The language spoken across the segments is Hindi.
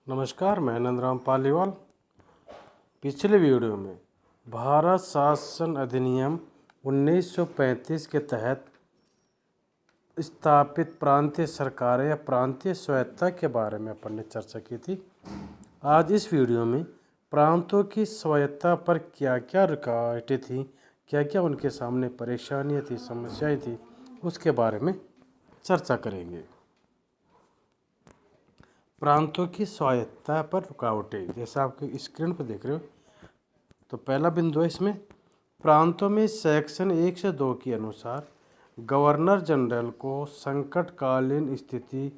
नमस्कार, मैं नंदराम पालीवाल। पिछले वीडियो में भारत शासन अधिनियम 1935 के तहत स्थापित प्रांतीय सरकारें या प्रांतीय स्वायत्तता के बारे में अपन ने चर्चा की थी। आज इस वीडियो में प्रांतों की स्वायत्तता पर क्या क्या रुकावटें थी, क्या क्या उनके सामने परेशानियां थी, समस्याएं थी, उसके बारे में चर्चा करेंगे। प्रांतों की स्वायत्तता पर रुकावटें, जैसा आपके स्क्रीन पर देख रहे हो। तो पहला बिंदु है इसमें, प्रांतों में सेक्शन 1 से 2 के अनुसार गवर्नर जनरल को संकटकालीन स्थिति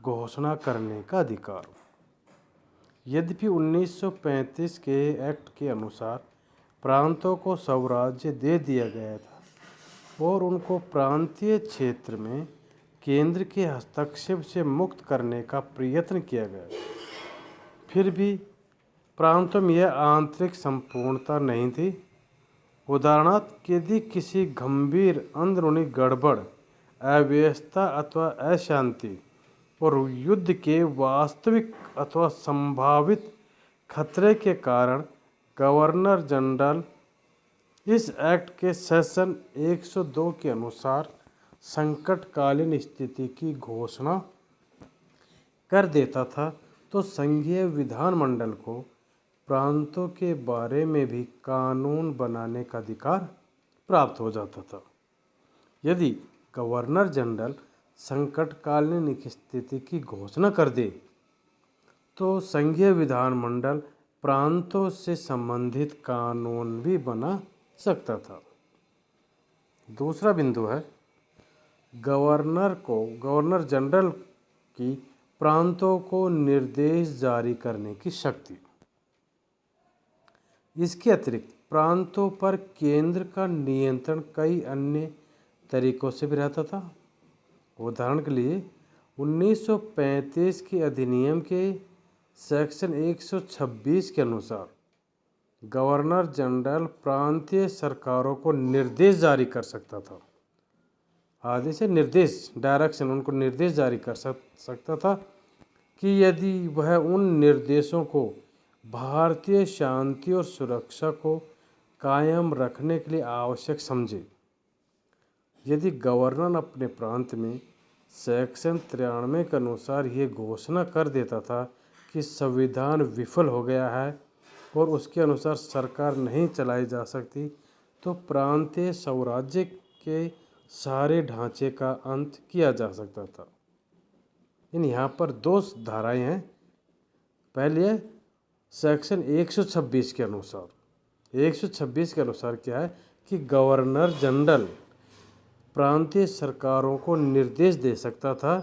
घोषणा करने का अधिकार। यद्यपि 1935 के एक्ट के अनुसार प्रांतों को स्वराज्य दे दिया गया था और उनको प्रांतीय क्षेत्र में केंद्र के हस्तक्षेप से मुक्त करने का प्रयत्न किया गया, फिर भी प्रांतों में यह आंतरिक संपूर्णता नहीं थी। उदाहरणार्थ, यदि किसी गंभीर अंदरूनी गड़बड़, अव्यवस्था अथवा अशांति और युद्ध के वास्तविक अथवा संभावित खतरे के कारण गवर्नर जनरल इस एक्ट के सेक्शन 102 के अनुसार संकटकालीन स्थिति की घोषणा कर देता था, तो संघीय विधानमंडल को प्रांतों के बारे में भी कानून बनाने का अधिकार प्राप्त हो जाता था। यदि गवर्नर जनरल संकटकालीन स्थिति की घोषणा कर दे तो संघीय विधानमंडल प्रांतों से संबंधित कानून भी बना सकता था। दूसरा बिंदु है, गवर्नर जनरल की प्रांतों को निर्देश जारी करने की शक्ति। इसके अतिरिक्त प्रांतों पर केंद्र का नियंत्रण कई अन्य तरीकों से भी रहता था। उदाहरण के लिए 1935 के अधिनियम के सेक्शन 126 के अनुसार गवर्नर जनरल प्रांतीय सरकारों को निर्देश जारी कर सकता था। आदेश से निर्देश, डायरेक्शन, उनको निर्देश जारी कर सकता था कि यदि वह उन निर्देशों को भारतीय शांति और सुरक्षा को कायम रखने के लिए आवश्यक समझे। यदि गवर्नर अपने प्रांत में सेक्शन 93 के अनुसार ये घोषणा कर देता था कि संविधान विफल हो गया है और उसके अनुसार सरकार नहीं चलाई जा सकती, तो प्रांतीय स्वराज्य के सारे ढांचे का अंत किया जा सकता था। यहाँ पर दो धाराएं हैं। पहली है सेक्शन 126 के अनुसार। 126 के अनुसार क्या है कि गवर्नर जनरल प्रांतीय सरकारों को निर्देश दे सकता था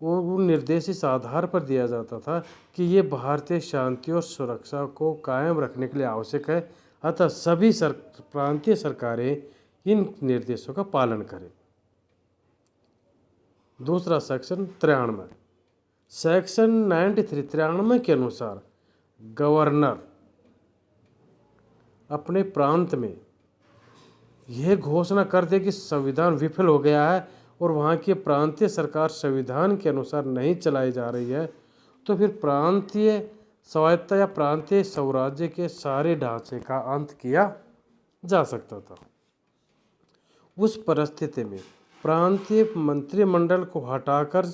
और वो निर्देश इस आधार पर दिया जाता था कि ये भारतीय शांति और सुरक्षा को कायम रखने के लिए आवश्यक है, अतः सभी प्रांतीय सरकारें इन निर्देशों का पालन करें। दूसरा सेक्शन 93, सेक्शन 93 के अनुसार गवर्नर अपने प्रांत में यह घोषणा कर दे कि संविधान विफल हो गया है और वहाँ की प्रांतीय सरकार संविधान के अनुसार नहीं चलाई जा रही है, तो फिर प्रांतीय स्वायत्तता या प्रांतीय स्वराज्य के सारे ढांचे का अंत किया जा सकता था। उस परिस्थिति में प्रांतीय मंत्रिमंडल को हटाकर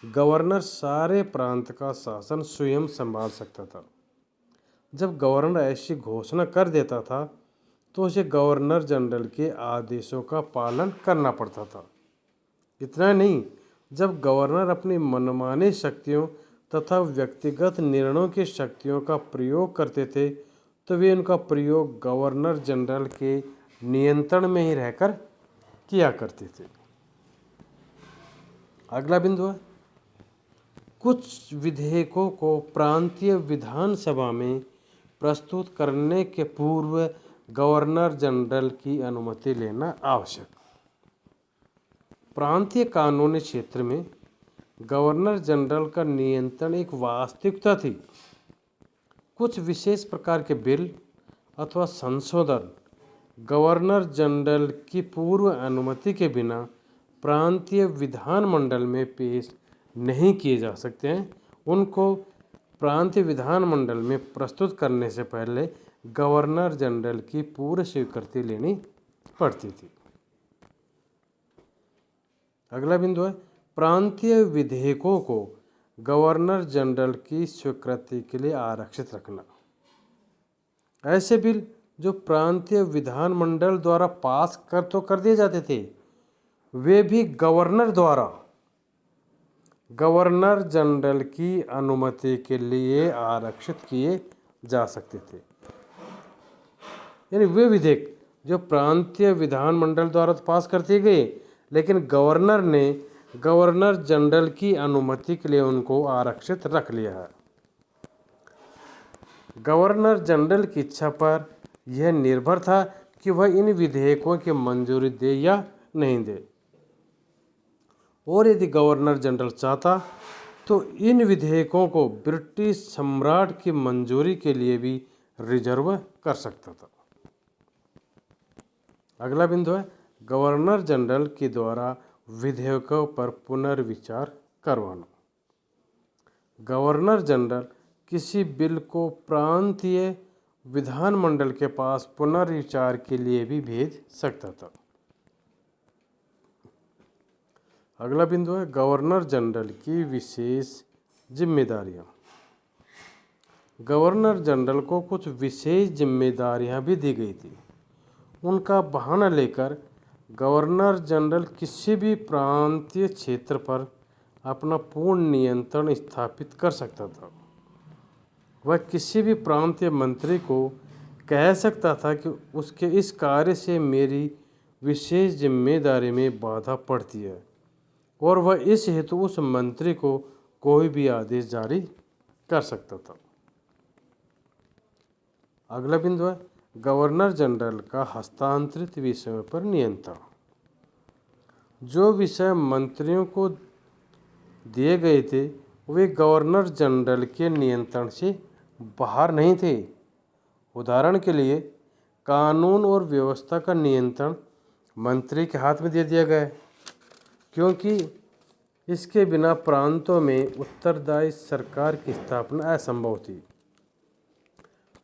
गवर्नर सारे प्रांत का शासन स्वयं संभाल सकता था। जब गवर्नर ऐसी घोषणा कर देता था तो उसे गवर्नर जनरल के आदेशों का पालन करना पड़ता था। इतना नहीं, जब गवर्नर अपनी मनमानी शक्तियों तथा व्यक्तिगत निर्णयों की शक्तियों का प्रयोग करते थे तो वे उनका प्रयोग गवर्नर जनरल के नियंत्रण में ही रहकर किया करते थे। अगला बिंदु है, कुछ विधेयकों को प्रांतीय विधानसभा में प्रस्तुत करने के पूर्व गवर्नर जनरल की अनुमति लेना आवश्यक। प्रांतीय कानूनी क्षेत्र में गवर्नर जनरल का नियंत्रण एक वास्तविकता थी। कुछ विशेष प्रकार के बिल अथवा संशोधन गवर्नर जनरल की पूर्व अनुमति के बिना प्रांतीय विधानमंडल में पेश नहीं किए जा सकते हैं उनको प्रांतीय विधानमंडल में प्रस्तुत करने से पहले गवर्नर जनरल की पूर्ण स्वीकृति लेनी पड़ती थी। अगला बिंदु है प्रांतीय विधेयकों को गवर्नर जनरल की स्वीकृति के लिए आरक्षित रखना। ऐसे बिल जो प्रांतीय विधानमंडल द्वारा पास कर दिए जाते थे, वे भी गवर्नर जनरल की अनुमति के लिए आरक्षित किए जा सकते थे। यानी वे विधेयक जो प्रांतीय विधानमंडल द्वारा तो पास करते गए, लेकिन गवर्नर ने गवर्नर जनरल की अनुमति के लिए उनको आरक्षित रख लिया है। गवर्नर जनरल की इच्छा पर यह निर्भर था कि वह इन विधेयकों की मंजूरी दे या नहीं दे, और यदि गवर्नर जनरल चाहता तो इन विधेयकों को ब्रिटिश सम्राट की मंजूरी के लिए भी रिजर्व कर सकता था। अगला बिंदु है गवर्नर जनरल के द्वारा विधेयकों पर पुनर्विचार करवाना। गवर्नर जनरल किसी बिल को प्रांतीय विधानमंडल के पास पुनर्विचार के लिए भी भेज सकता था। अगला बिंदु है गवर्नर जनरल की विशेष जिम्मेदारियां। गवर्नर जनरल को कुछ विशेष जिम्मेदारियां भी दी गई थी। उनका बहाना लेकर गवर्नर जनरल किसी भी प्रांतीय क्षेत्र पर अपना पूर्ण नियंत्रण स्थापित कर सकता था। वह किसी भी प्रांतीय मंत्री को कह सकता था कि उसके इस कार्य से मेरी विशेष जिम्मेदारी में बाधा पड़ती है, और वह इस हेतु उस मंत्री को कोई भी आदेश जारी कर सकता था। अगला बिंदु है गवर्नर जनरल का हस्तांतरित विषयों पर नियंत्रण। जो विषय मंत्रियों को दिए गए थे वे गवर्नर जनरल के नियंत्रण से बाहर नहीं थे। उदाहरण के लिए कानून और व्यवस्था का नियंत्रण मंत्री के हाथ में दे दिया गया, क्योंकि इसके बिना प्रांतों में उत्तरदायी सरकार की स्थापना असंभव थी।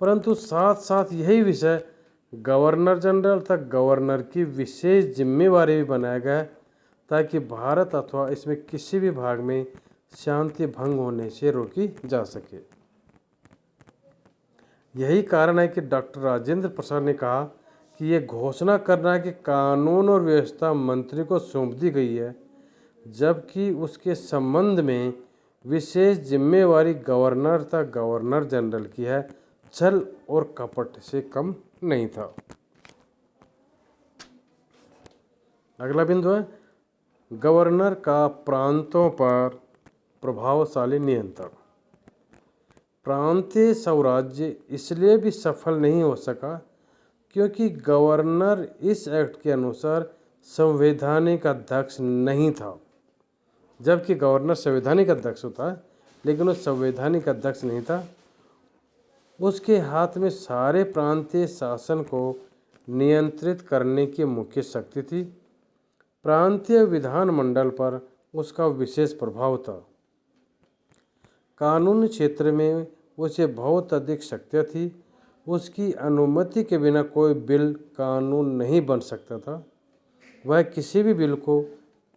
परंतु साथ साथ यही विषय गवर्नर जनरल तक गवर्नर की विशेष जिम्मेवारी भी बनाया गया, ताकि भारत अथवा इसमें किसी भी भाग में शांति भंग होने से रोकी जा सके। यही कारण है कि डॉक्टर राजेंद्र प्रसाद ने कहा कि ये घोषणा करना कि कानून और व्यवस्था मंत्री को सौंप दी गई है, जबकि उसके संबंध में विशेष जिम्मेवारी गवर्नर तक गवर्नर जनरल की है, छल और कपट से कम नहीं था। अगला बिंदु है गवर्नर का प्रांतों पर प्रभावशाली नियंत्रण। प्रांतीय स्वराज्य इसलिए भी सफल नहीं हो सका क्योंकि गवर्नर इस एक्ट के अनुसार संवैधानिक अध्यक्ष नहीं था। जबकि गवर्नर संवैधानिक अध्यक्ष होता है, लेकिन वो संवैधानिक अध्यक्ष नहीं था। उसके हाथ में सारे प्रांतीय शासन को नियंत्रित करने की मुख्य शक्ति थी। प्रांतीय विधानमंडल पर उसका विशेष प्रभाव था। कानूनी क्षेत्र में उसे बहुत अधिक शक्तियाँ थी। उसकी अनुमति के बिना कोई बिल कानून नहीं बन सकता था। वह किसी भी बिल को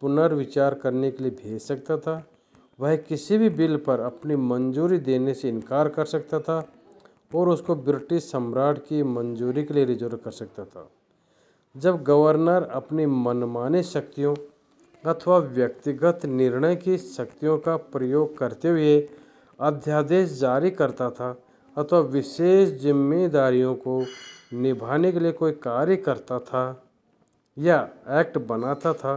पुनर्विचार करने के लिए भेज सकता था। वह किसी भी बिल पर अपनी मंजूरी देने से इनकार कर सकता था और उसको ब्रिटिश सम्राट की मंजूरी के लिए रिजर्व कर सकता था। जब गवर्नर अपनी मनमानी शक्तियों अथवा व्यक्तिगत निर्णय की शक्तियों का प्रयोग करते हुए अध्यादेश जारी करता था अथवा विशेष जिम्मेदारियों को निभाने के लिए कोई कार्य करता था या एक्ट बनाता था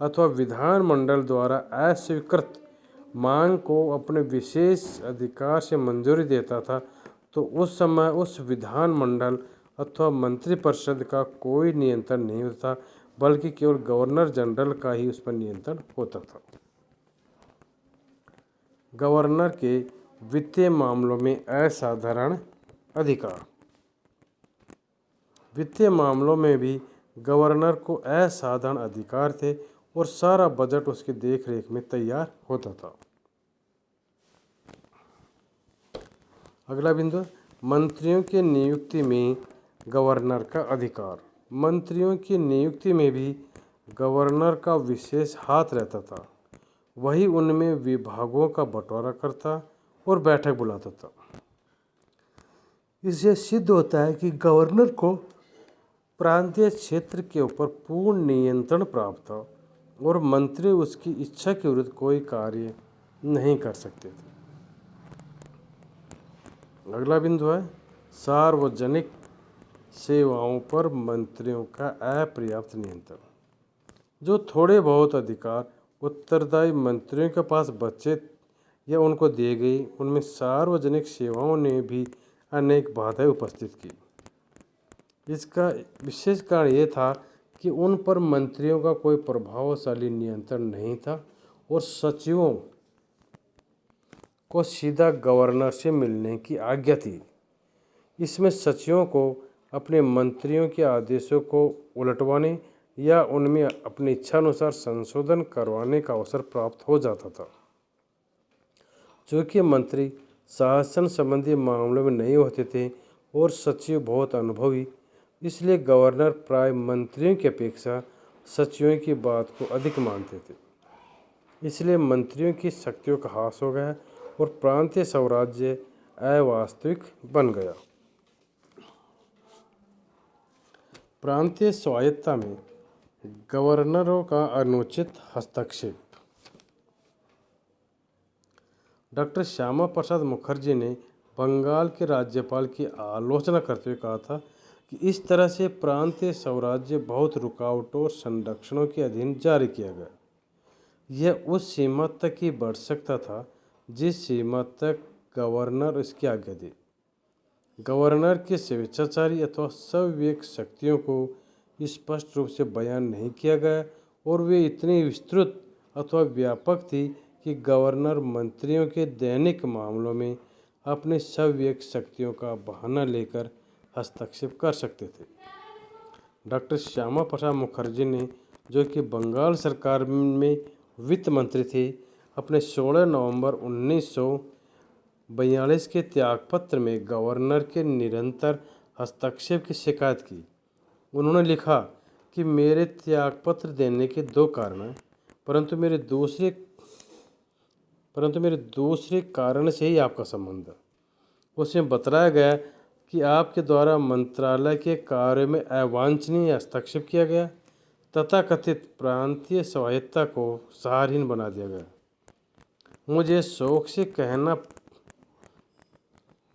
अथवा विधानमंडल द्वारा अस्वीकृत मांग को अपने विशेष अधिकार से मंजूरी देता था, तो उस समय उस विधानमंडल अथवा मंत्रिपरिषद का कोई नियंत्रण नहीं होता, बल्कि केवल गवर्नर जनरल का ही उस पर नियंत्रण होता था। गवर्नर के वित्तीय मामलों में असाधारण अधिकार। वित्तीय मामलों में भी गवर्नर को असाधारण अधिकार थे और सारा बजट उसकी देखरेख में तैयार होता था। अगला बिंदु है मंत्रियों की नियुक्ति में गवर्नर का अधिकार। मंत्रियों की नियुक्ति में भी गवर्नर का विशेष हाथ रहता था। वही उनमें विभागों का बंटवारा करता और बैठक बुलाता था। इससे सिद्ध होता है कि गवर्नर को प्रांतीय क्षेत्र के ऊपर पूर्ण नियंत्रण प्राप्त था और मंत्री उसकी इच्छा के विरुद्ध कोई कार्य नहीं कर सकते थे। अगला बिंदु है सार्वजनिक सेवाओं पर मंत्रियों का अपर्याप्त नियंत्रण। जो थोड़े बहुत अधिकार उत्तरदायी मंत्रियों के पास बचे या उनको दिए गए, उनमें सार्वजनिक सेवाओं ने भी अनेक बाधाएं उपस्थित की। इसका विशेष कारण ये था कि उन पर मंत्रियों का कोई प्रभावशाली नियंत्रण नहीं था और सचिवों को सीधा गवर्नर से मिलने की आज्ञा थी। इसमें सचिवों को अपने मंत्रियों के आदेशों को उलटवाने या उनमें अपनी इच्छानुसार संशोधन करवाने का अवसर प्राप्त हो जाता था। चूँकि मंत्री शासन संबंधी मामलों में नहीं होते थे और सचिव बहुत अनुभवी, इसलिए गवर्नर प्राय मंत्रियों की अपेक्षा सचिवों की बात को अधिक मानते थे। इसलिए मंत्रियों की शक्तियों का ह्रास हो गया और प्रांतीय स्वराज्य अवास्तविक बन गया। प्रांतीय स्वायत्तता में गवर्नरों का अनुचित हस्तक्षेप। डॉक्टर श्यामा प्रसाद मुखर्जी ने बंगाल के राज्यपाल की आलोचना करते हुए कहा था कि इस तरह से प्रांतीय स्वराज्य बहुत रुकावटों और संरक्षणों के अधीन जारी किया गया। यह उस सीमा तक ही बढ़ सकता था जिस सीमा तक गवर्नर इसकी आज्ञा दे। गवर्नर के स्वेच्छाचारी अथवा सविवेक शक्तियों को स्पष्ट रूप से बयान नहीं किया गया और वे इतनी विस्तृत अथवा व्यापक थी कि गवर्नर मंत्रियों के दैनिक मामलों में अपनी सविवेक शक्तियों का बहाना लेकर हस्तक्षेप कर सकते थे। डॉक्टर श्यामा प्रसाद मुखर्जी ने, जो कि बंगाल सरकार में वित्त मंत्री थे, अपने 16 नवंबर 1942 के त्यागपत्र में गवर्नर के निरंतर हस्तक्षेप की शिकायत की। उन्होंने लिखा कि मेरे त्यागपत्र देने के 2 कारण हैं, परंतु मेरे दूसरे कारण से ही आपका संबंध है। उसमें बताया गया कि आपके द्वारा मंत्रालय के कार्य में अवांछनीय हस्तक्षेप किया गया, तथाकथित प्रांतीय स्वायत्तता को सारहीन बना दिया गया। मुझे शौक से कहना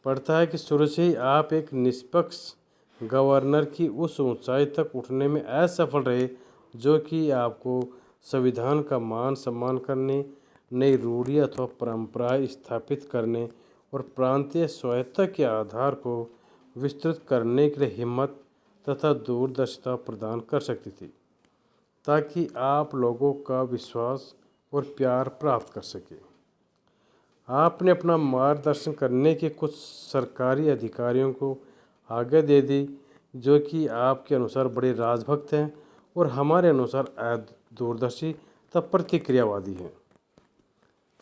पड़ता है कि शुरू से ही आप एक निष्पक्ष गवर्नर की उस ऊंचाई तक उठने में असफल रहे जो कि आपको संविधान का मान सम्मान करने, नई रूढ़ियाँ अथवा परंपराएं स्थापित करने और प्रांतीय स्वायत्तता के आधार को विस्तृत करने के लिए हिम्मत तथा दूरदर्शिता प्रदान कर सकती थी, ताकि आप लोगों का विश्वास और प्यार प्राप्त कर सके। आपने अपना मार्गदर्शन करने के कुछ सरकारी अधिकारियों को आज्ञा दे दी जो कि आपके अनुसार बड़े राजभक्त हैं और हमारे अनुसार दूरदर्शी तथा प्रतिक्रियावादी हैं।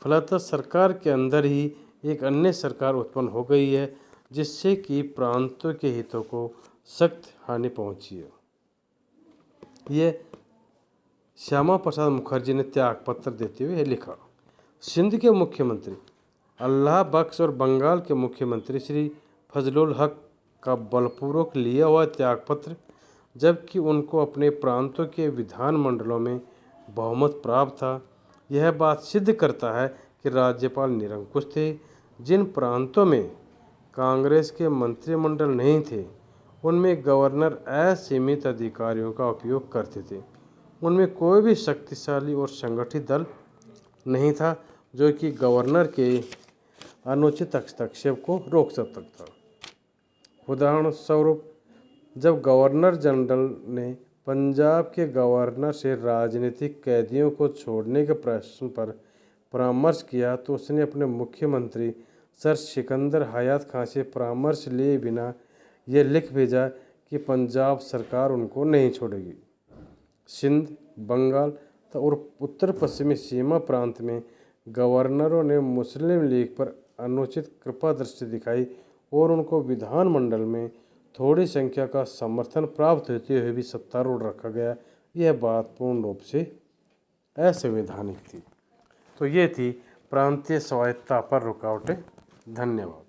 फलतः सरकार के अंदर ही एक अन्य सरकार उत्पन्न हो गई है जिससे कि प्रांतों के हितों को सख्त हानि पहुंची है। ये श्यामा प्रसाद मुखर्जी ने त्यागपत्र देते हुए लिखा। सिंध के मुख्यमंत्री अल्लाह बख्श और बंगाल के मुख्यमंत्री श्री फजलुल हक का बलपूर्वक लिया हुआ त्यागपत्र, जबकि उनको अपने प्रांतों के विधानमंडलों में बहुमत प्राप्त था, यह बात सिद्ध करता है कि राज्यपाल निरंकुश थे। जिन प्रांतों में कांग्रेस के मंत्रिमंडल नहीं थे, उनमें गवर्नर असीमित अधिकारियों का उपयोग करते थे। उनमें कोई भी शक्तिशाली और संगठित दल नहीं था जो कि गवर्नर के अनुचित हस्तक्षेप को रोक सकता था। उदाहरण स्वरूप, जब गवर्नर जनरल ने पंजाब के गवर्नर से राजनीतिक कैदियों को छोड़ने के प्रश्न पर परामर्श किया तो उसने अपने मुख्यमंत्री सर सिकंदर हयात खां से परामर्श लिए बिना यह लिख भेजा कि पंजाब सरकार उनको नहीं छोड़ेगी। सिंध, बंगाल और उत्तर पश्चिमी सीमा प्रांत में गवर्नरों ने मुस्लिम लीग पर अनुचित कृपा दृष्टि दिखाई और उनको विधानमंडल में थोड़ी संख्या का समर्थन प्राप्त होते हुए भी सत्तारूढ़ रखा गया। यह बात पूर्ण रूप से असंवैधानिक थी। तो ये थी प्रांतीय स्वायत्तता पर रुकावटें। धन्यवाद।